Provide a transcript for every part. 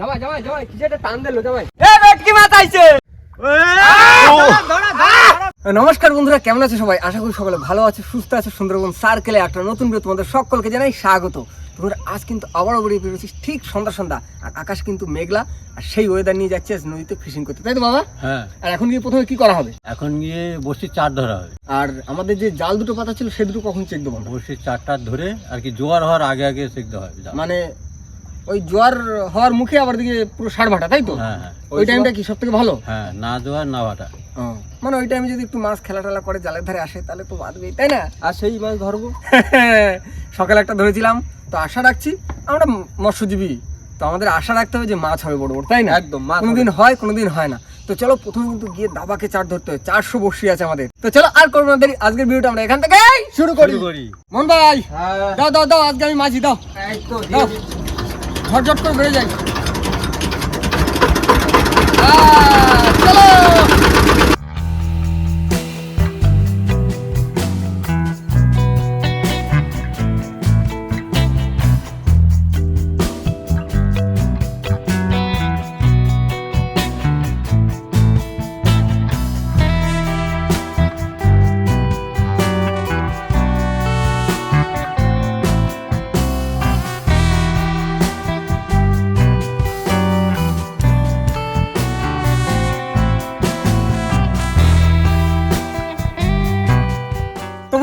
জামাই জামাই জামাই কিছু একটা টান দিলো জামাই। এ ভেটকি মাছ আইছে। নমস্কার বন্ধুরা, কেমন আছে সবাই? আশা করি সকলে ভালো আছে, সুস্থ আছে। সুন্দরবন সার্কেলে একটা নতুন ভিডিও তোমাদের সকলকে জানাই স্বাগত। তোমরা আজ কিন্তু আবারও বেরিয়ে পেরেছি ঠিক সন্ধ্যা সন্ধ্যা, আর আকাশ কিন্তু মেঘলা, আর সেই ওয়েদার নিয়ে যাচ্ছে আজ নদীতে ফিশিং করতে, তাই তো বাবা? হ্যাঁ। আর এখন গিয়ে প্রথমে কি করা হবে? এখন গিয়ে বড়শির চার ধরা হবে। আর আমাদের যে জাল দুটো পাতা ছিল সে দুটো কখন চেক দেবো? বড়শির চারটা ধরে আর কি জোয়ার হওয়ার আগে আগে চেক দেওয়া হবে। মানে ওই জোয়ার হওয়ার মুখে আবার দিকে পুরো ষাট ভাটা, তাই তো? হ্যাঁ হ্যাঁ। ওই টাইমটা কি সব থেকে ভালো? হ্যাঁ, না জোয়ার না ভাটা। মানে ওই টাইমে যদি একটু মাছ খেলা টেলা করে জালের ধারে আসে তাহলে তো বাদবেই, তাই না? আর সেই মাছ ধরবো। সকালে একটা ধরেছিলাম, তো আশা রাখছি আমরা মৎস্যজীবী, তো আমাদের আশা রাখতে হবে যে মাছ হবে বড় বড়, তাই না? একদম, মাছ কোনোদিন হয় কোনোদিন হয় না। তো চলো প্রথমে কিন্তু গিয়ে দাবাকে চার ধরতে হবে, 400 বড়শি আছে আমাদের। তো চলো আর করবো না দেরি, আজকের ভিডিওটা আমরা এখান থেকে শুরু করি। মন ভাই দাও দাও দাও, আজকে আমি মাঝি, দাও দাও, ঝটঝট করে বেড়ে যাই। চলো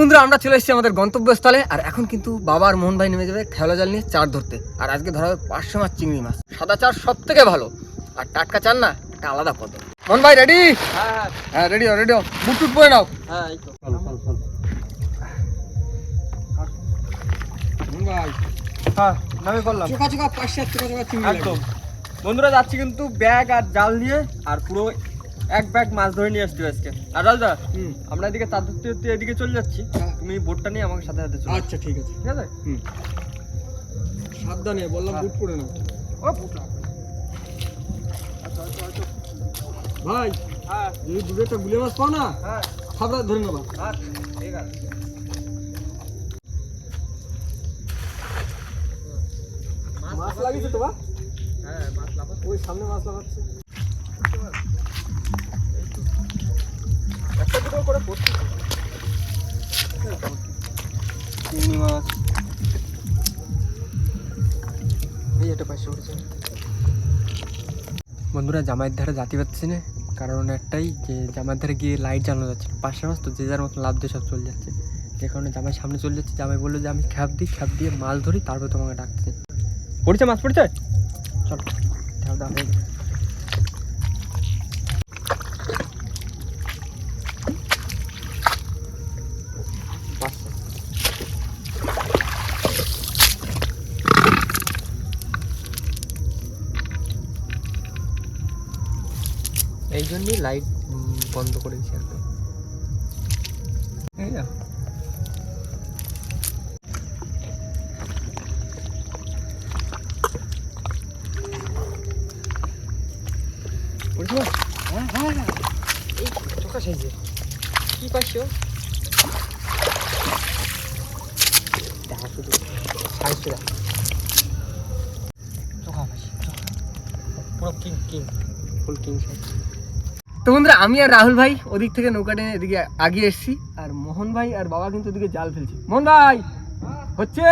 বন্ধুরা, আমরা চলে এসেছি আমাদের গন্তব্যস্থলে, আর এখন কিন্তু বাবা আর মোহন ভাই নেমে যাবে খেলা জাল নিয়ে চার ধরতে। আর আজকে ধরা হবে 500 মাছ চিংড়ি মাছ। সাদা চার সব থেকে ভালো, আর টাটকা চার না একটা আলাদা পদ। মোহন ভাই রেডি? হ্যাঁ রেডি রেডি, বুট টুট পরে নাও। হ্যাঁ এই তো মোহন ভাই হ্যাঁ নামে করলাম চোখা চোখা 500 চোখা চোখা চিংড়ি একদম। বন্ধুরা যাচ্ছি কিন্তু ব্যাগ আর জাল নিয়ে, আর পুরো এক ব্যাগ মাছ ধরে নিয়ে আসছি আজকে। আর রাজদা, আমরা এদিকে তার ধরতে ধরতে এদিকে চলে যাচ্ছি, তুমি বোটটা নিয়ে আমাকে সাথে সাথে চলো। আচ্ছা ঠিক আছে, ঠিক আছে। সাবধানে বললাম, বুট পরে নাও। ও বুট ভাই হ্যাঁ যদি দুটো একটা গুলে মাছ পাও না, হ্যাঁ সাবধানে ধরে নেবা। হ্যাঁ ঠিক আছে। মাছ লাগিয়েছে তো বা? হ্যাঁ মাছ লাফাচ্ছে, ওই সামনে মাছ লাগাচ্ছে। একটা দুটো করে পড়ছি। চিংড়ি মাছ এই একটা 500 উঠেছে। বন্ধুরা, জামাইয়ের ধারে জাতি পাচ্ছি না, কারণ একটাই যে জামাইয়ের ধারে গিয়ে লাইট জ্বালানো যাচ্ছে না। 500 মাছ তো যে যার মতো লাভ দিয়ে সব চলে যাচ্ছে, যে কারণে জামাই সামনে চলে যাচ্ছে। জামাই বললো যে আমি খ্যাপ দিয়ে মাছ ধরি, তারপর তোমাকে ডাকছি। পড়ছে মাছ পড়ছে। চলো খ্যাপ দেওয়া হয়ে গেছে। এই জন্যই লাইট বন্ধ করে দিয়েছি আর কি। এই না এই চোখা সাইজের কি পাইছো? দেখা শুধু সাইজটা দেখা, চোখা পাইছি, পুরো কিং ফুল কিং সাইজ। তো বন্ধুরা, আমি আর রাহুল ভাই ওদিক থেকে নৌকা টেনে এদিকে আগিয়ে এসেছি, আর মোহন ভাই আর বাবা কিন্তু ওদিকে জাল ফেলছে। মোহন ভাই হচ্ছে?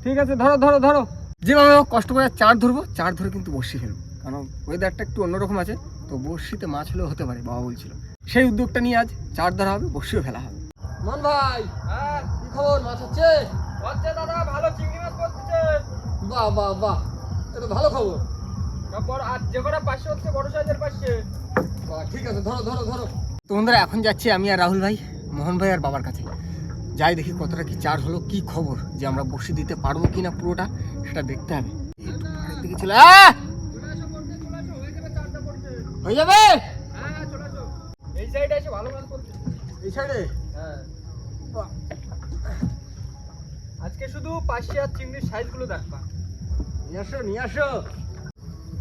ঠিক আছে, ধরো ধরো ধরো। যেভাবে হোক কষ্ট করে চার ধরবো, চার ধরে কিন্তু বড়শি ফেলবো, কারণ ওয়েদারটা একটু অন্যরকম আছে, তো বড়শিতে মাছ হলেও হতে পারে বাবা বলছিল। সেই উদ্যোগটা নিয়ে আজ চার ধরা হবে, বড়শিও ফেলা হবে। মোহন ভাই হ্যাঁ কি খবর? মাছ হচ্ছে? হচ্ছে দাদা, ভালো চিংড়ি মাছ পড়ছে। বাহ বাহ বাহ, এটা তো ভালো খবর। তারপর আর যে কটা 500 হচ্ছে বড় সাইজের 500। বাহ, ঠিক আছে, ধরো ধরো ধরো। তো বন্ধুরা, এখন যাচ্ছি আমি আর রাহুল ভাই মোহন ভাই আর বাবার কাছে, যাই দেখি কতটা কি চার হলো, কি খবর, যে আমরা বসে দিতে পারবো কিনা পুরোটা সেটা দেখতে হবে। দিকে চলে হয়ে যাবে। হ্যাঁ চলে আসো, এই সাইডে এসে ভালো মাছ পড়ছে। এই সাইডে হ্যাঁ আজকে শুধু 500 আর চিংড়ির সাইজগুলো দেখবা। নিয়ে আসো নিয়ে আসো।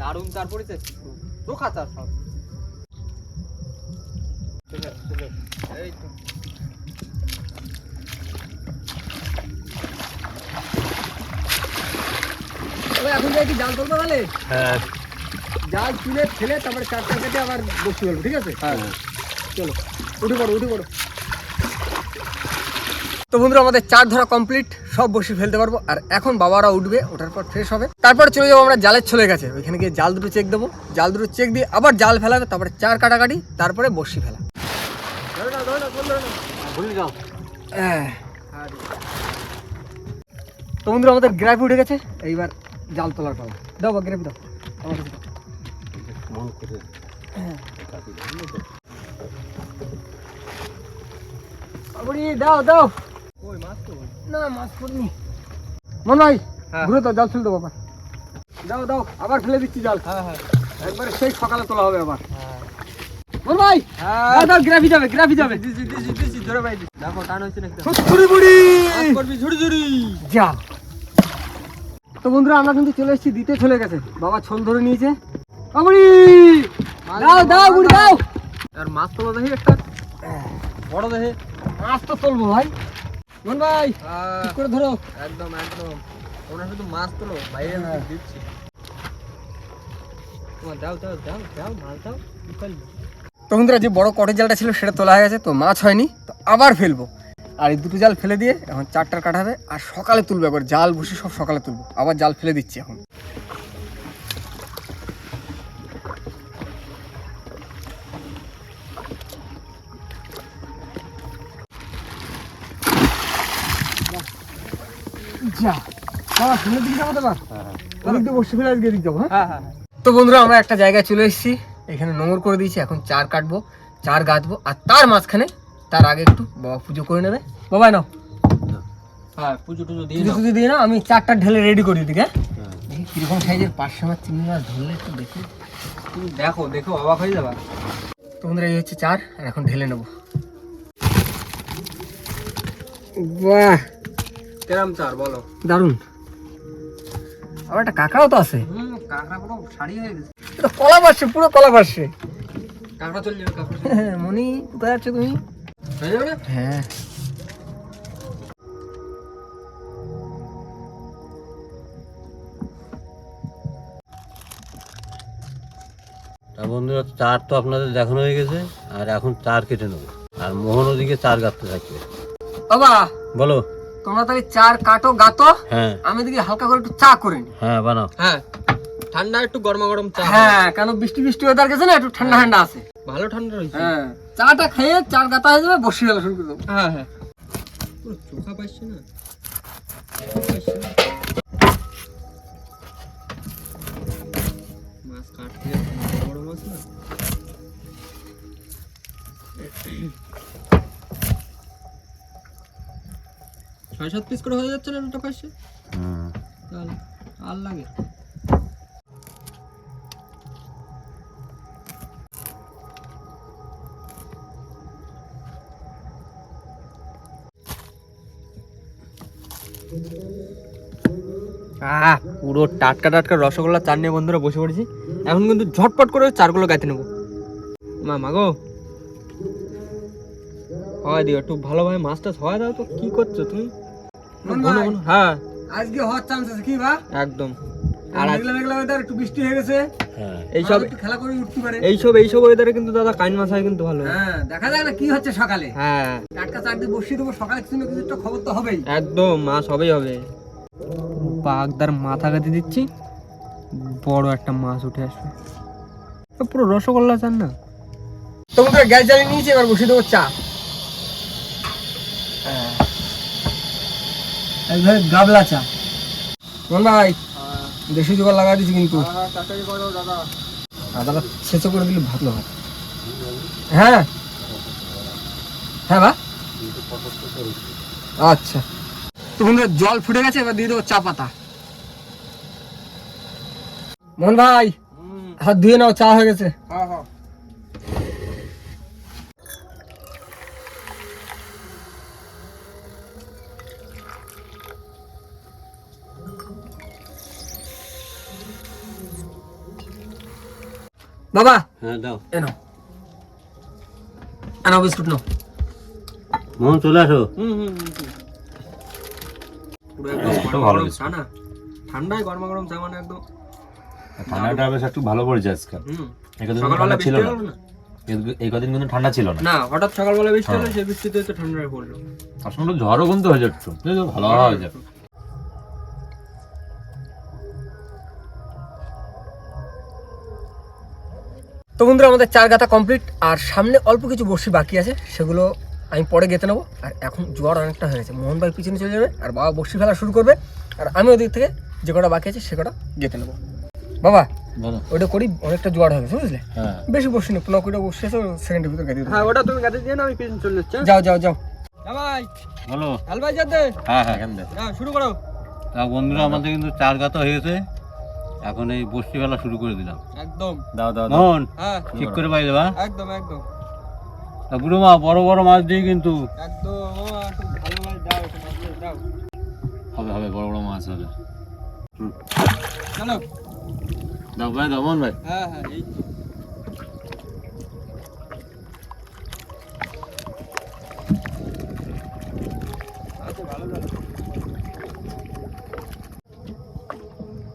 দারুণ চার পড়েছে, তো খাতা সব। এই তো তবে এখন যাই কি জাল তুলবো তাহলে? হ্যাঁ জাল তুলে ফেলে তারপরে চারটা কেটে আবার বসতে পারবো, ঠিক আছে? হ্যাঁ চলো উঠে পড়ো। তো বন্ধুরা আমাদের চার ধরা কমপ্লিট, সব বসে ফেলতে পারবো। আর এখন বাবারা উঠবে, ওঠার পর ফ্রেশ হবে, তারপরে চলে যাবো আমরা জালের চলে গেছে ওইখানে গিয়ে জাল দুটো চেক দেবো, জাল দুটো চেক দিয়ে আবার জাল ফেলাবে, তারপরে চার কাটাকাটি, তারপরে বসি ফেলা। ভুলে যাও। তো বন্ধুরা আমাদের গ্রাফি উঠে গেছে, এইবার জাল তোলার পালা। দাও বা গ্রাফি দাও আমার কাছে দাও। মন করে বাবুরি, দাও ওই মাছ তো না, মাছ পড়িনি। মন ভাই হ্যাঁ। ঘুরে দাও, জাল ফেলে দাও বাবা। দাও আবার ফেলে দিচ্ছি জাল, হ্যাঁ একবারে সেই সকালে তোলা হবে আবার। মন ভাই দাও, গ্রাফি যাবে দিছি ধরে ভাই দেখো টান হচ্ছে না ছুরি বুড়ি মাছ করবি ঝুড়ি যা। তো বন্ধুরা আমরা কিন্তু চলে এসেছি, দিতে চলে গেছে, বাবা ছোল ধরে নিয়েছে। বাবুরি দাও বুড়ি দাও। আর মাছ তো দেখি একটা বড় দেখে মাছ তো তুলবো ভাই। মন ভাই ঠিক করে ধরো। একদম ওরা শুধু মাছ তোলো বাইরে হ্যাঁ। দিচ্ছি তোমার দাও মাছ দাও ফেলবো। তো বন্ধুরা যে বড় কটের জালটা ছিল সেটা তোলা হয়ে গেছে, তো মাছ হয়নি, তো আবার ফেলবো। আর এই দুটো জাল ফেলে দিয়ে এখন চারটার কাটা হবে, আর সকালে তুলবো, একবার জাল বসে সব সকালে তুলবো, আবার জাল ফেলে দিচ্ছি এখন। যা বাবা, সামনের দিকে যাবো তো বা ওদিক দিয়ে বসে ফেলে আজকে দিক যাবো। হ্যাঁ হ্যাঁ তো বন্ধুরা আমরা একটা জায়গায় চলে এসেছি, এখানে নোংর করে দিয়েছি, এখন চার কাটবো, চার গাঁথবো, আর তার মাঝখানে তার আগে একটু বাবা পুজো করে নেবে। বাবা নাও পুজো টুজো দিয়ে পুজো টুজো দিয়ে নাও, আমি চারটা ঢেলে রেডি করে দিই। দেখি কিরকম সাইজের 500 মাছ চিংড়ি মাছ ধরলে একটু দেখি। তুমি দেখো অবাক হয়ে যাবা। তো বন্ধুরা এই হচ্ছে চার, আর এখন ঢেলে নেবো। বাহ কেরাম চার বলো। দারুন, আবার একটা কাঁকড়াও তো আছে, কাঁকড়া পুরো শাড়ি হয়ে গেছে। এটা কলা পাচ্ছে, পুরো কলা পাচ্ছে। কাঁকড়া চলে যাবে কাঁকড়া মনি কোথায় আছো তুমি? হয়ে যাবে না হ্যাঁ তা বন্ধুরা, চার তো আপনাদের দেখানো হয়ে গেছে, আর এখন চার কেটে নেবো, আর মোহন ওদিকে চার গাঁথতে থাকবে। বাবা বলো। তোমরা তাহলে চার কাটো গাতো, হ্যাঁ আমি দেখি হালকা করে একটু চা করে নি। হ্যাঁ বানাও। হ্যাঁ ঠান্ডা একটু গরম চা হ্যাঁ কেন বৃষ্টি ওয়েদার গেছে না, একটু ঠান্ডা আছে। ভালো ঠান্ডা রয়েছে। হ্যাঁ চাটা খেয়ে চার গাতা হয়ে যাবে, বসে গেল শুরু করে দেবো। হ্যাঁ পুরো চোখা পাইছে না মাছ কাটতে বড় মাছ না। 6-7 পিস করে হয়ে যাচ্ছে না একটা পাইছে, তাহলে আর লাগে। পুরো টাটকা রসগোল্লা চার নিয়ে বন্ধুরা বসে পড়েছি, এখন কিন্তু ঝটপট করে চারগুলো গাইতে নেবো। মাগো হয় দিও একটু ভালোভাবে মাছটা হয় দাও তো। কি করছো তুমি? হ্যাঁ আজকে হওয়ার চান্স আছে কি বা? একদম। আর মেঘলা ওয়েদার, একটু বৃষ্টি হয়ে গেছে, হ্যাঁ এইসব একটু খেলা করে উঠতে পারে। এইসব ওয়েদারে কিন্তু দাদা কাইন মাছ হয় কিন্তু ভালো। হ্যাঁ দেখা যাক না কি হচ্ছে সকালে। হ্যাঁ টাটকা চার দিয়ে বসিয়ে দেবো, সকালে কিছু না কিছু একটা খবর তো হবেই। একদম মাছ হবেই হবে। বাগদার মাথা কাটি দিচ্ছি, বড় একটা মাছ উঠে আসবে, পুরো রসগোল্লা চান না। তো বন্ধুরা গ্যাস জ্বালিয়ে নিয়েছি, এবার বসিয়ে দেবো চা। একবারে গাবলা চা। মন ভাই দেশি জোগাড় লাগা দিচ্ছি কিন্তু, আদাটা ছেঁচো করে দিলে ভালো হয়। হ্যাঁ বা আচ্ছা। তো বন্ধুরা জল ফুটে গেছে, এবার দিয়ে দেবো চা পাতা। মোহন ভাই হাত ধুয়ে নাও, চা হয়ে গেছে। বাবা হ্যাঁ দাও। এনো বিস্কুট নাও। মোহন চলে আসো। পুরো একদম ভালো চা না, ঠান্ডায় গরমা গরম চা মানে একদম। ঠান্ডাটা বেশ একটু ভালো পড়েছে আজকে। এই কদিন সকালবেলা ঠান্ডা ছিল বৃষ্টি না। হলো না? এই কদিন কিন্তু ঠান্ডা ছিল না। না, হঠাৎ সকালবেলা বৃষ্টি হলো, সেই বৃষ্টিতে তো ঠান্ডা পড়লো। আসলে ঝড়ও কিন্তু হয়ে যাচ্ছে, ভালো হয়ে যাবে। তো বন্ধুরা আমাদের চার গাঁথা কমপ্লিট, আর সামনে অল্প কিছু বড়শি বাকি আছে, সেগুলো আমি পরে গেঁথে নেবো। আর এখন জোয়ার অনেকটা হয়ে গেছে, মোহন ভাই পিছনে চলে যাবে আর বাবা বড়শি ফেলা শুরু করবে, আর আমি ওদিক থেকে যে কটা বাকি আছে সে কটা গেঁথে নেবো। বাবা বলো। ওটা করি, অনেকটা জোয়ার হয়ে গেছে বুঝলে, হ্যাঁ বেশি বড়শি নেই, 15-20টা বড়শি আছে, সেকেন্ডের ভিতরে গেঁথে দেবো। হ্যাঁ, ওটা তুমি গাছে দিয়ে না, আমি পিছনে চলে যাচ্ছি। যাও যাও যাও। জামাই, বলো। হালবাই যাতে। হ্যাঁ হ্যাঁ এখান থেকে। হ্যাঁ, শুরু করো। তা বন্ধুরা আমাদের কিন্তু চার গাতা হয়ে গেছে, এখন এই বসতি ফেলা শুরু করে দিলাম। একদম। দাও দাও দাও। মোহন হ্যাঁ, ঠিক করে পাই দেবা। একদম একদম তা বুড়ো মা বড় বড় মাছ দিয়ে কিন্তু একদম। ও একটু ভালো ভাই দাও, একটু মাছ দাও। হবে হবে, বড় বড় মাছ হবে। চলো। দাও ভাই, দাও মোহন ভাই। হ্যাঁ হ্যাঁ, এই তো। আচ্ছা, ভালো ভালো।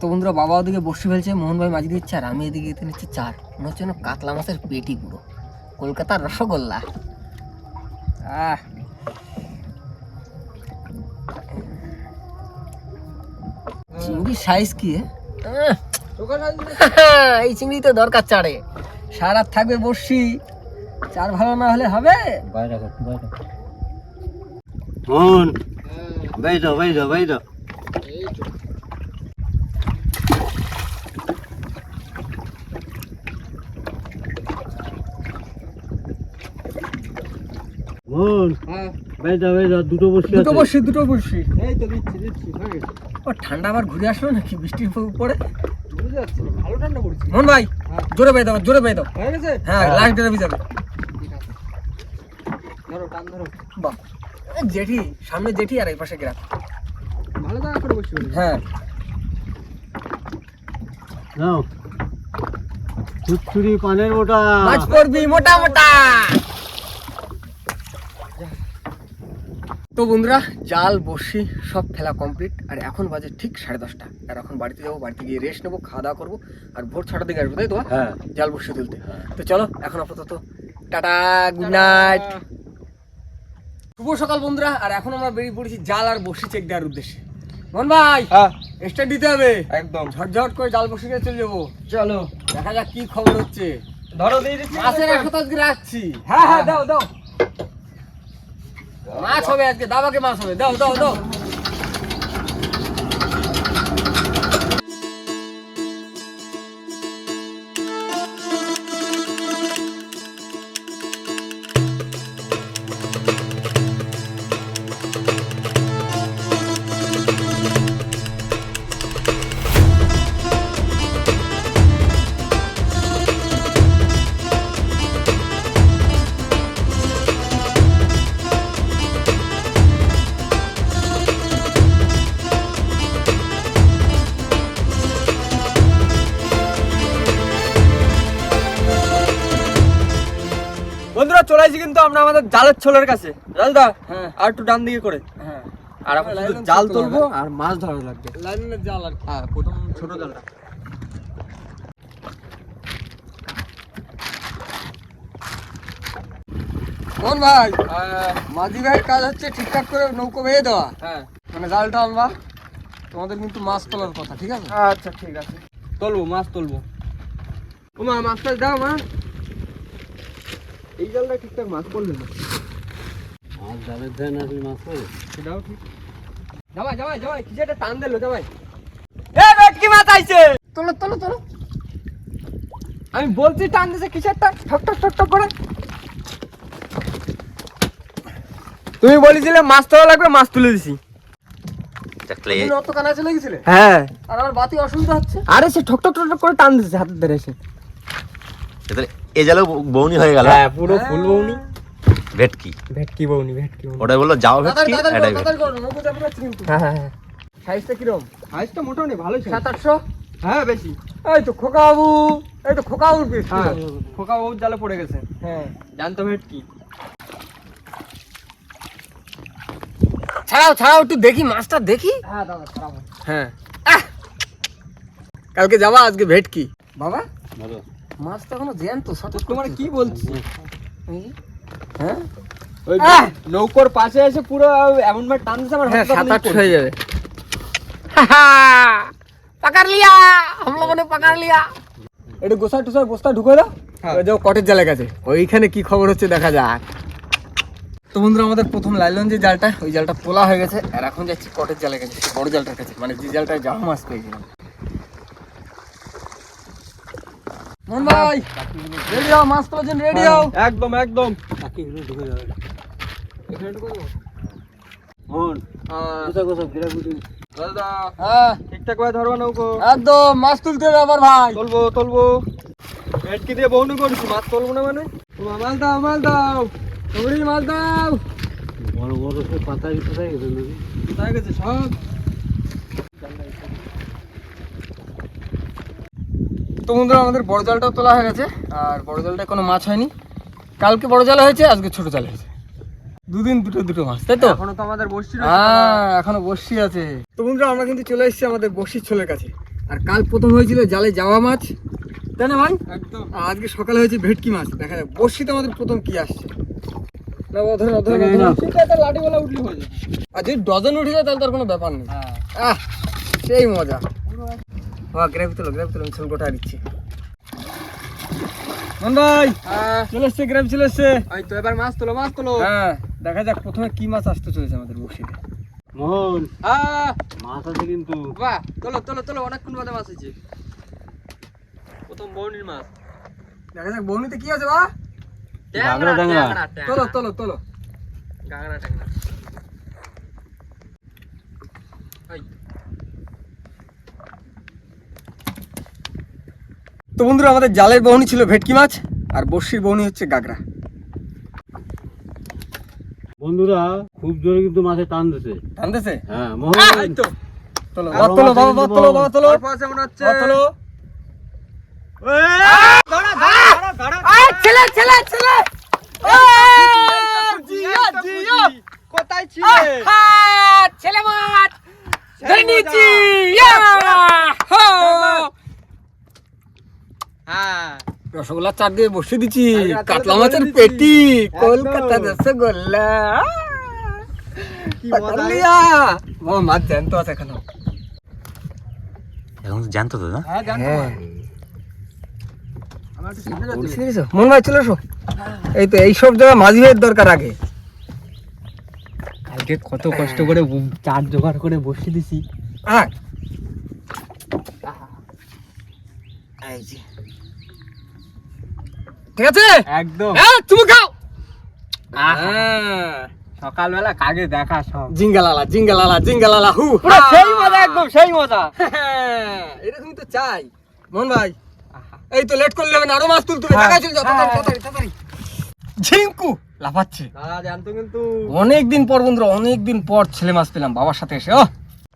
তো বন্ধুরা বাবা ওদিকে বসে ফেলছে, মোহন ভাই মাঝি দিচ্ছে, আর আমি এদিকে গেঁথে নিচ্ছি চার। মনে হচ্ছে যেন কাতলা মাছের পেটি পুরো কলকাতার রসগোল্লা। চিংড়ির সাইজ কি এই চিংড়ি তো দরকার চারে, সারা রাত থাকবে বসি, চার ভালো না হলে হবে। বাইরে রাখো, বাইরে রাখো। মোহন বাই দাও বাই দাও বাই দাও। মোহন হ্যাঁ, বাই দাও বাই দাও, দুটো বসে দুটো বসি দুটো বসি। এই তো দিচ্ছি দিচ্ছি, হয়ে গেছে। ও ঠান্ডা আবার ঘুরে আসলো নাকি বৃষ্টির পরে? বুঝতে যাচ্ছে না, ভালো ঠান্ডা পড়েছে। মোহন ভাই জোরে বেয়ে দাও, জোরে বেয়ে দাও। হয়ে গেছে। হ্যাঁ লাস্ট ডেটা ভিজাবে। ধরো, টান ধরো। বাহ, জেঠি সামনে জেঠি আর এই পাশে গ্রাম। ভালো জায়গা করে বসে বলি। হ্যাঁ নাও চুচুড়ি পানের ওটা। মাছ পড়বি মোটা মোটা। তো বন্ধুরা জাল বড়শি সব ফেলা কমপ্লিট, আর এখন বাজে ঠিক 10:30, আর এখন বাড়িতে যাবো, বাড়িতে গিয়ে রেস্ট নেবো, খাওয়া দাওয়া করবো, আর ভোর 6টার দিকে আসবো, তাই তো? হ্যাঁ জাল বড়শি তুলতে। তো চলো এখন আপাতত টাটা, গুড নাইট, শুভ সকাল বন্ধুরা। আর এখন আমরা বেরিয়ে পড়েছি জাল আর বড়শি চেক দেওয়ার উদ্দেশ্যে। মোহন ভাই হ্যাঁ, স্টার্ট দিতে হবে একদম। ঝটঝট করে, জাল বড়শি নিয়ে চলে যাবো। চলো, দেখা যাক কি খবর হচ্ছে। ধরো, দিয়ে দিচ্ছি। মাছের একসাথে আজকে রাখছি। হ্যাঁ হ্যাঁ দাও দাও, মাছ হবে আজকে, দাবাকে মাছ হবে, দাও দাও দাও। বন্ধুরা চলে আসি কিন্তু আমরা আমাদের জালের ছোলের কাছে। জালদা, হ্যাঁ আর একটু ডান দিকে করে। হ্যাঁ, আর এখন শুধু জাল তুলবো আর মাছ ধরা লাগবে। লাইনের জাল আর হ্যাঁ, প্রথম ছোট জালটা। কোন ভাই? মাঝি ভাইয়ের কাজ হচ্ছে ঠিকঠাক করে নৌকো বেয়ে দেওয়া, হ্যাঁ, মানে জালটা আনবা, তোমাদের কিন্তু মাছ তোলার কথা, ঠিক আছে? আচ্ছা ঠিক আছে, তুলবো, মাছ তুলবো। ও মা, মাছটা দাও মা। এই জালটা ঠিকঠাক মাছ পড়লে না। মাছ জালের ধান আসলে মাছ পড়ে। সেটাও ঠিক। জামাই জামাই জামাই, কিছু একটা টান দিলো জামাই। এ ভেটকি মাছ আইছে। তোলো তোলো তোলো। আমি বলছি টান দিছে কিছু একটা, ঠক ঠক ঠক ঠক করে। তুমি বলেছিলে মাছ তোলা লাগবে, মাছ তুলে দিছি। তুমি অত কানা চলে গেছিলে, হ্যাঁ, আর আমার বাতি অসুবিধা হচ্ছে। আরে সে ঠক ঠক ঠক ঠক করে টান দিছে হাতের ধরে এসে। এ জালো বৌনি হয়ে গেল। হ্যাঁ, পুরো ফুল বউনি। ভেটকি, ভেটকি বউনি, ভেটকি বউনি। ওটাই বললো যাও তাড়াতাড়ি ভেটকি, তাড়াতাড়ি এটাই করো, তাড়াতাড়ি করো, নৌকো চাপে যাচ্ছে কিন্তু। হ্যাঁ হ্যাঁ হ্যাঁ, সাইজটা কিরম? সাইজটা মোটামুটি ভালোই ছিল। 700-800? হ্যাঁ, বেশি। এই তো খোকা বাবু, এই তো খোকা বাবুর পিস। হ্যাঁ, খোকা বহুত জালে পড়ে গেছে। হ্যাঁ জানতো ভেটকি। ছাড়াও ছাড়াও, একটু দেখি মাছটা দেখি। হ্যাঁ দাদা, খারাপ। হ্যাঁ কালকে যাবা, আজকে ভেটকি। বাবা বলো মাছ তো এখনো জ্যান্ত, সঠিক তোমার কি বলছি? হ্যাঁ ওই নৌকোর পাশে এসে পুরো এমন ভাবে টান দিচ্ছে আমার হ্যাঁ, হাত পা 7-8 হয়ে যাবে। पकड़ लिया, हम लोगों ने पकड़ लिया। একটু গোসা টুসার বস্তা ঢুকে দাও, ওই যাও কটের জালের কাছে, ওইখানে কি খবর হচ্ছে দেখা যাক। তো বন্ধুরা আমাদের প্রথম লাইলন যে জালটা, ওই জালটা তোলা হয়ে গেছে, আর এখন যাচ্ছি কটের জালের কাছে, সেই বড় জালটার কাছে, মানে যে জালটায় জামা মাছ পেয়েছিলাম। মোহন ভাই রেডি হও, মাছ তোলার জন্য রেডি হও। একদম একদম। চাকিগুলো ঢুকে যাবে। এখানে ঢুকে দেবো? মোহন কোথায় কোথায় ঘেরাঘুরি। দাদা হ্যাঁ ঠিকঠাক করে ধরবা নৌকো। একদম, মাছ তুলতে হবে আবার ভাই। তুলবো তুলবো, ভেটকি দিয়ে বউনি করছি, মাছ তুলবো না মানে। মাছ দাও, মাছ দাও, তোমরি মাছ দাও। বড় বড় সে পাতায় কোথায় গেছে নদী? কোথায় গেছে সব? তো বন্ধুরা আমাদের বড় জালটাও তোলা হয়ে গেছে, আর বড় জালটায় কোনো মাছ হয়নি। কালকে বড় জাল হয়েছে, আজকে ছোট জাল হয়েছে, দুদিন দুটো মাছ, তাই তো? এখনো তো আমাদের বসছি না। হ্যাঁ এখনো বড়শি আছে। তো বন্ধুরা আমরা কিন্তু চলে এসেছি আমাদের বড়শির ছোলের কাছে, আর কাল প্রথম হয়েছিল জালে যাওয়া মাছ, তাই না ভাই? একদম। আর আজকে সকালে হয়েছে ভেটকি মাছ। দেখা যাক বড়শিতে আমাদের প্রথম কি আসছে। না অধরে সেটা একটা লাঠিওয়ালা উঠলে হয়ে যাবে। আর যদি ডজন উঠে যায় তাহলে তার কোনো ব্যাপার নেই। হ্যাঁ আহ সেই মজা। বাহ, গ্রেভি তোলো আমি ছোল গোটা দিচ্ছি। মন ভাই চলে এসছে, গ্রেভি চলে এসছে। এই তো এবার মাছ তোলো, মাছ তোলো। হ্যাঁ দেখা যাক প্রথমে কি মাছ আসতে চলেছে আমাদের বড়শিতে। মোহন হ্যাঁ মাছ আছে কিন্তু। বাহ, তোলো তোলো তোলো, অনেকক্ষণ বাদে মাছ হয়েছে। প্রথম বউনির মাছ। দেখা যাক বউনিতে কি আছে বা। গাগরা ট্যাংরা। তোলো তোলো তোলো। গাগরা ট্যাংরা। এই তো বন্ধুরা আমাদের জালের বউনি ছিল ভেটকি মাছ, আর বড়শির বউনি হচ্ছে গাগরা। বন্ধুরা খুব জোরে কিন্তু মাছে টান দিছে। টানতেছে? হ্যাঁ মোহন এই তো তোলো বাবা, তোলো বাবা, বাবা, তোলো বাবা, তোলো অল্প আছে মনে হচ্ছে। বাবা, তোলো। ধরা ধরা ধরা ধরা। ছেলে ছেলে ছেলে জিয়া জিয়া কোথায় ছিলে? ছেলে মাছ ধরে নিয়েছি। হ্যাঁ রসগোল্লা চার দিয়ে বসে দিচ্ছি, রাতে কাতলা তো মাছের বলে দিচ্ছি। পেটি, একদম। কলকাতা রসগোল্লা। কি মজা। লিয়া বাবা, মাছ জ্যান্ত আছে এখনো। এখন জানতো তো না। হ্যাঁ জানো। আমার একটু সামনে যাচ্ছে। বুঝতে পেরেছো? মন ভাই চলে এসো। এই তো এইসব জায়গায় মাঝি ভাইয়ের দরকার আগে। কালকে কত কষ্ট করে চার জোগাড় করে বসে দিছি। হ্যাঁ এই যে। ঠিক আছে একদম। হ্যাঁ তুমি খাও। সকালবেলা কাগে দেখা সব। জিঙ্গালালা জিঙ্গালালা জিঙ্গালালা হু। পুরো সেই মজা, একদম সেই মজা। এরকমই তো চাই মোহন ভাই। এই তো লেট করলে হবে না, আরো মাছ তুলতে হবে। ঢাকায় চলে যাও, তাড়াতাড়ি তাড়াতাড়ি। ঝিঙ্কু লাফাচ্ছে। দাদা জানতো কিন্তু। অনেকদিন পর বন্ধুরা, অনেকদিন পর ছেলে মাছ পেলাম বাবার সাথে এসে। ও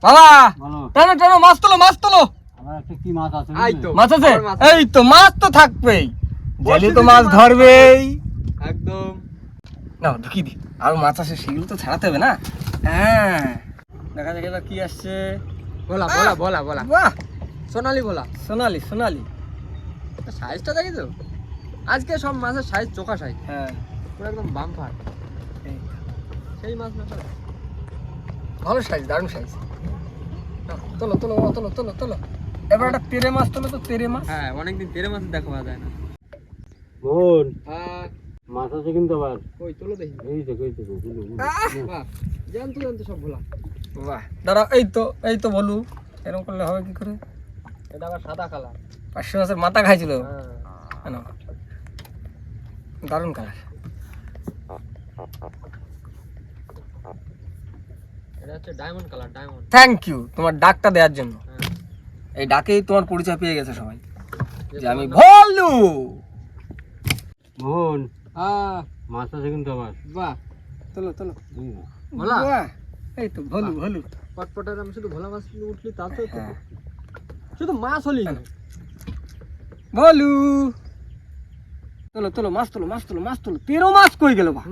বাবা বলো টানো টানো, মাছ তোলো মাছ তোলো। আমার একটা কি মাছ আছে এই তো মাছ আছে? আবার মাছ। এই তো মাছ তো থাকবেই, জেলে তো মাছ ধরবেই। একদম। না ঢুকি দি, আর মাছ আছে সেগুলো তো ছাড়াতে হবে না। হ্যাঁ দেখা যাক এবার কি আসছে। বলা বলা বলা বলা। বাহ সোনালি বলা। সোনালি সোনালি। সাইজটা দেখি তো, আজকে সব মাছের সাইজ চোখা সাইজ, হ্যাঁ পুরো একদম বাম্পার। এই সেই মাছ না পারে। ভালো সাইজ, দারুণ সাইজ। তোলো তোলো বাবা, তোলো তোলো তোলো। এবার একটা তেরে মাছ তোলো তো, তেরে মাছ। হ্যাঁ অনেকদিন তেরে মাছ দেখা পাওয়া যায় না। মোহন হ্যাঁ মাছ আছে কিন্তু আবার। ওই তোলো দেখি। এই দেখো বাহ, জানতো জানতো সব ভোলা। বাহ দাঁড়া, এই তো বলু, এরকম করলে হবে কি করে? এটা আবার সাদা কালার। পাঁচশো মাছের মাথা খাইছিল। হ্যাঁ কেন দারুণ কালার। এটা হচ্ছে diamond colour, diamond. Thank you তোমার ডাকটা দেওয়ার জন্য। হ্যাঁ এই ডাকেই তোমার পরিচয় পেয়ে গেছে সবাই যে আমি ভলু। মোহন হ্যাঁ মাছ আছে কিন্তু আবার। বাহ, তোলো তোলো। ভোলা? বাহ, এই তো ভলু ভলু। পটপটের আমি শুধু ভোলা মাছ উঠলি তা তো হ্যাঁ। শুধু মাছ হলি না। ভলু তোলো তোলো, মাছ তোলো মাছ তোলো মাছ তোলো। তেরো মাছ কই গেল বা?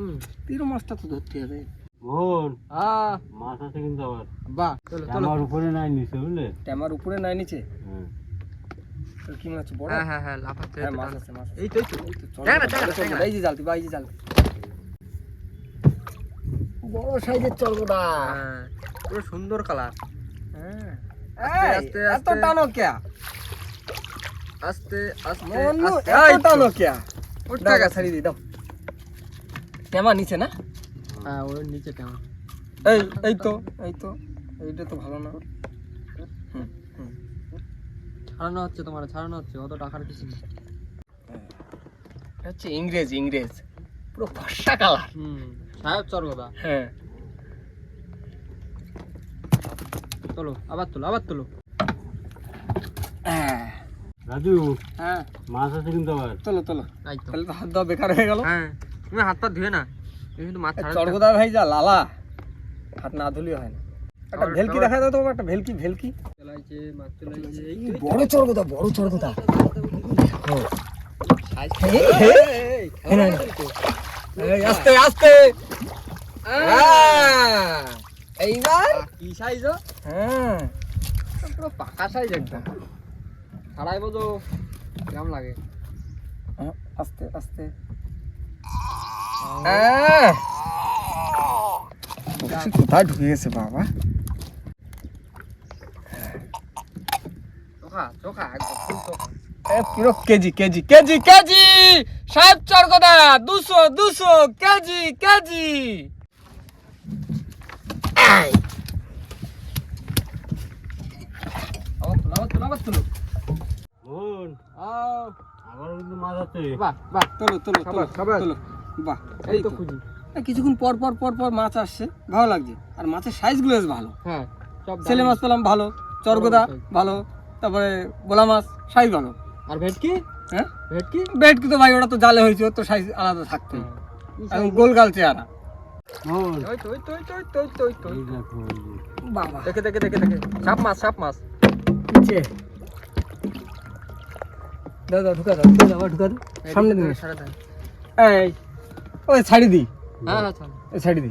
তেরো মাছটা তো ধরতে হবে। মোহন হ্যাঁ মাছ আছে কিন্তু আবার। বাহ, তোলো তোলো। আমার উপরে নাই নিচে বুঝলে। আমার উপরে নাই নিচে। হ্যাঁ কি মাছ বড়? হ্যাঁ হ্যাঁ হ্যাঁ লাফাচ্ছে হ্যাঁ মাছ আছে মাছ আছে। এই তো চল, ট্যাংরা, চল, ট্যাংরা, চল, ট্যাংরা। এই যে জালতি বা এই যে জাল, বড় সাইজের চরগোদা। হ্যাঁ পুরো সুন্দর কালার। হ্যাঁ আস্তে, আস্তে, এত আস্তে। টানো কে? আস্তে আস্তে মনু, আস্তে। এত এই তো। টানো কে? উঠে দাও, গেছে। ছাড়ি দি দাও। টেমা নিচে না? হ্যাঁ ওর নিচে ট্যাংরা। এই এই তো এইটা তো ভালো না। হুম, হুম। ছাড়ানো হচ্ছে তোমার, ছাড়ানো হচ্ছে, অত টাকার কিছু নেই। এটা হচ্ছে ইংরেজ পুরো ফর্সা কালার। সাহেব চরগদা। হ্যাঁ চলো আবার তোলো, আবার তোলো। রাজু হ্যাঁ মাছ আছে কিন্তু আবার। তোলো এই তো। তাহলে তো হাত দেওয়া বেকার হয়ে গেল। হ্যাঁ তুমি হাত পা ধুয়ে না, তুমি কিন্তু মাছ ছাড়া। চরগোদা ভাই যা লালা, হাত না ধুলেই হয় না। একটা আবার- ভেলকি আবার- দেখা দাও তো, একটা ভেলকি। চলাইছে মাছ চলাইছে। এই তো, বড় চরগোদা আস্তে আস্তে। এইবার কি সাইজ? হ্যাঁ পুরো পাকা সাইজ একদম। ছাড়াই বোঝো কেমন লাগে। আস্তে আস্তে। কোথায় ঢুকে গেছে বাবা? চোখা চোখা একদম ফুল চোখা। পুরো কেজি সাহেব চরগোদা 200 কেজি। আবার তোলো। মোহন আবারও কিন্তু মাছ আছে। বাহ বাহ। তোলো খাবার। বাহ এই তো খুঁজি। কিছুক্ষণ পর মাছ আসছে, ভালো লাগছে। আর মাছের সাইজ গুলো বেশ ভালো। হ্যাঁ সব ছেলে মাছ পেলাম ভালো, চরগোদা ভালো, তারপরে বোলা মাছ সাইজ ভালো। আর ভেটকি? হ্যাঁ ভেটকি? বেটকি তো ভাই ওটা তো জালে হয়েছে, ওর তো সাইজ আলাদা থাকতেই। এখন গোলগাল চেহারা। মোহন ওই তো। এই দেখো এই যে। বাবা দেখে। সাপ মাছ। নিচে দাও ঢুকা দাও সামনে দিন। সাড়ে দেয়। এই ওই ছাড়ি দি, হ্যাঁ ছাড়। এই ছাড়ি দি।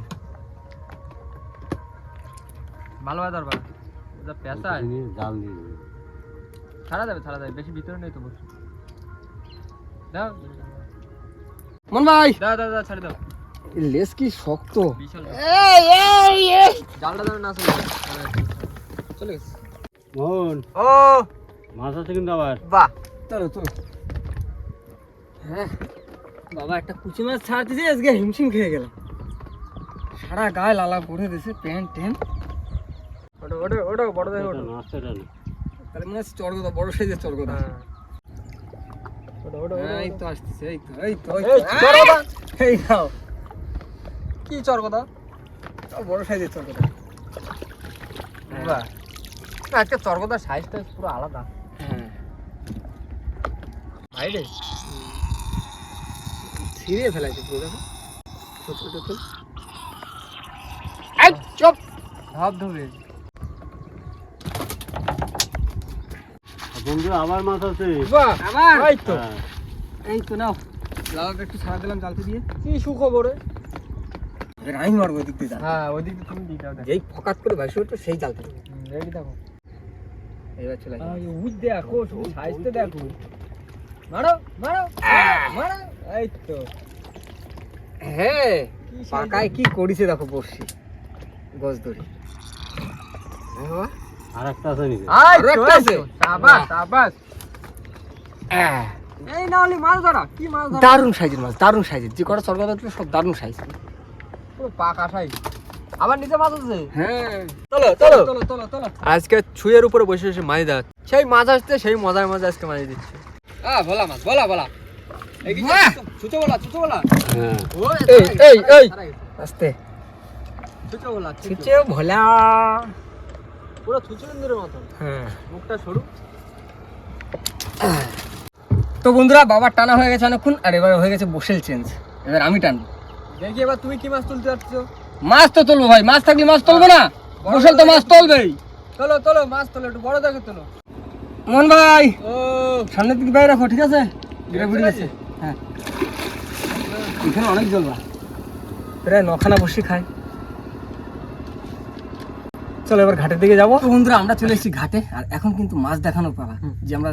ভালো হয় দরবার। যা পেঁচা নিয়ে জাল দিয়ে দেবে। ছাড়া যাবে, বেশি ভিতরে নেই তো বসে। দাও মন ভাই দাও ছাড়ে দাও। লেস কি শক্ত। বিশাল। এই জালটা যেন না চলে চলে গেছে। মোহন ও মাছ আছে কিন্তু আবার। বাহ। চলো হ্যাঁ বাবা, একটা কুচি মাছ ছাড়তেছি, আজকে হিমশিম খেয়ে গেলাম। সারা গায়ে লালা পড়ে দিয়েছে, প্যান্ট ট্যান্ট। ওটা বড় দেখে ওটা। মাছটা না তাহলে মনে হচ্ছে চরগোদা, বড় সাইজের চরগোদা। হ্যাঁ ওটা এই তো আসতেছে, এই তো এই চরগোদা। এই নাও, কি চরগোদা? বড় সাইজের চরগোদা। বাহ। আজকে চরগোদার সাইজটা পুরো আলাদা। হ্যাঁ ভাই রে ছিঁড়ে ফেলাইছে পুরো, দেখো ছোট। চুপ ভাব ধরে। বন্ধু আবার মাছ আছে। বাহ আবার এই তো হ্যাঁ। এই তো নাও, লালাটা একটু ছাড়া দিলাম জালতে দিয়ে। কি সুখবরে। এবার আমি মারবো ওই দিক দিয়ে জাল। হ্যাঁ ওই দিক তুমি দিতে হবে। যেই ফকাত করে ভাসি ওঠে সেই জালতে। রেডি দেখো। এবার চলে আসবে। উঠ দেখো, শুধু সাইজটা দেখো। মারো এই তো। হ্যাঁ কি size পাকায় কি করেছে দেখো, বসছি গজ ধরে। আর একটা আছে নিচে। আরো একটা আছে। সাবাস। এই না হলে মাছ ধরা, কি মাছ ধরা? দারুণ সাইজের যে কটা চরগোদা ছিল সব দারুণ সাইজ। পুরো পাকা সাইজ। আবার নিচে মাছ আছে। হ্যাঁ চলো। আজকে ছুঁয়ের উপরে বসে মাছ দেওয়া, সেই মাছ আসছে, সেই মজায় আজকে মাছ দিচ্ছে। বলা মাছ বলা। এই ছুচো বলা। হ্যাঁ এই আস্তে ছুচো বলা। ছিচে ভোলা। পুরো ছুচুন্দিরের মতো, হ্যাঁ মুখটা সরু। তো বন্ধুরা, বাবার টানা হয়ে গেছে অনেকক্ষণ, আর এবার হয়ে গেছে বসেল চেঞ্জ। এবার আমি টানবো। দেখি এবার তুমি কি মাছ তুলতে যাচ্ছ? মাছ তো তুলবো ভাই, মাছ থাকলে মাছ তুলবো না? বসেল তো মাছ তুলবেই। চলো মাছ তোলো, একটু বড় দেখে তোলো। মন ভাই ও সামনের দিকে বাইরে রাখো, ঠিক আছে? ঘুরে গেছে। হ্যাঁ এখানে অনেক জলবা, প্রায় 9খানা বসে খায়। চলো এবার ঘাটের দিকে যাবো। তো বন্ধুরা, আমরা চলে এসেছি ঘাটে, আর এখন কিন্তু মাছ দেখানোর পালা। যে আমরা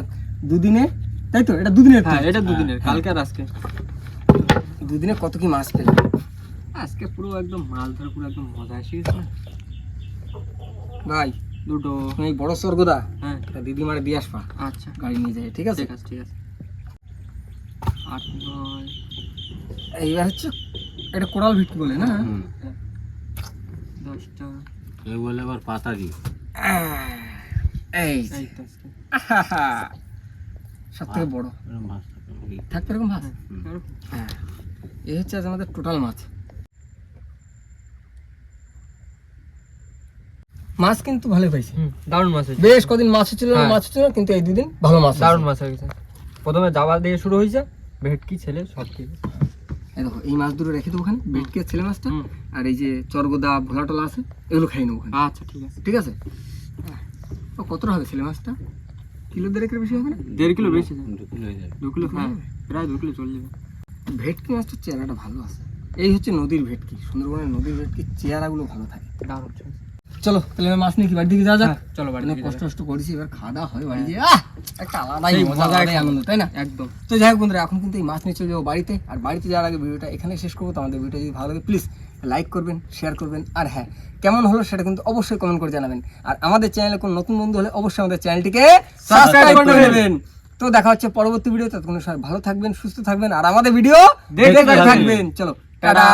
দুদিনে, তাই তো? এটা দুদিনের তো? হ্যাঁ এটা দুদিনের, কালকে আর আজকে। দুদিনে কত কি মাছ পেলে? আজকে পুরো একদম মাছ ধরে পুরো একদম মজা এসে গেছে না ভাই দুটো। তুমি এই বড় স্বর্গদা হ্যাঁ দিদি মারে দিয়ে আসবা, আচ্ছা গাড়ি নিয়ে যায়, ঠিক আছে? ঠিক আছে ঠিক আছে। 8 9 এইবার হচ্ছে এটা কোরাল ভিটকি বলে না? 10টা কেউ বলে আবার পাতারি। এই এই তো আজকে। সব থেকে বড় এরকম মাছ থাকে। থাকবে এরকম মাছ। এরকম। হ্যাঁ, এই হচ্ছে আজ আমাদের টোটাল মাছ। মাছ কিন্তু ভালো পাইছি, দারুণ মাছ হয়েছে, বেশ কদিন মাছ ছিল না, হ্যাঁ। মাছ ছিল না, কিন্তু এই দুদিন ভালো মাছ হয়েছে। দারুণ মাছ হয়ে গেছে। প্রথমে জাবা দিয়ে শুরু হয়েছে, ভেটকি ছেলে সব ঠিক আছে। এই দেখো এই মাছ দুটো রেখে দেবো ওখানে, ভেটকি আর ছেলে মাছটা, হুম। আর এই যে চরগোদা ভোলা টোলা আছে এগুলো খাই নেবো ওখানে, আচ্ছা ঠিক আছে। ঠিক আছে? ও কতটা হবে ছেলে মাছটা? কিলো দেড়েকের বেশি হবে না? 1.5 কিলো বেশি যায়। 2 কিলো হয়ে যাবে। 2 কিলো, হ্যাঁ প্রায় 2 কিলো চলে যাবে। ভেটকি মাছটার চেহারাটা ভালো আছে। এই হচ্ছে নদীর ভেটকি, সুন্দরবনের নদীর ভেটকির চেহারাগুলো ভালো থাকে। দারুণ। চলো তাহলে এবার মাছ নিয়ে কি বাড়ির দিকে যাওয়া যাক? হ্যাঁ, চলো বাড়ি অনেক দিকে কষ্ট যাই। কষ্ট করেছি, এবার খাওয়া দাওয়া হয় বাড়ি গিয়ে, একটা আলাদাই সেই মজা, মজা, আলাদাই আনন্দ, তাই না? একদম। তো যাই হোক বন্ধুরা, এখন কিন্তু এই মাছ নিয়ে চলে যাবো বাড়িতে, আর বাড়িতে যাওয়ার আগে ভিডিওটা এখানে শেষ করবো। তো আমাদের ভিডিওটা যদি ভালো লাগে প্লিজ লাইক করবেন, শেয়ার করবেন, আর হ্যাঁ কেমন হলো সেটা কিন্তু অবশ্যই কমেন্ট করে জানাবেন। আর আমাদের চ্যানেলে কোনো নতুন বন্ধু হলে অবশ্যই আমাদের চ্যানেলটিকে সাবস্ক্রাইব করে নেবেন। তো দেখা হচ্ছে পরবর্তী ভিডিও, ততক্ষণ সবাই ভালো থাকবেন, সুস্থ থাকবেন, আর আমাদের ভিডিও দেখতে থাকবেন। চলো টাটা।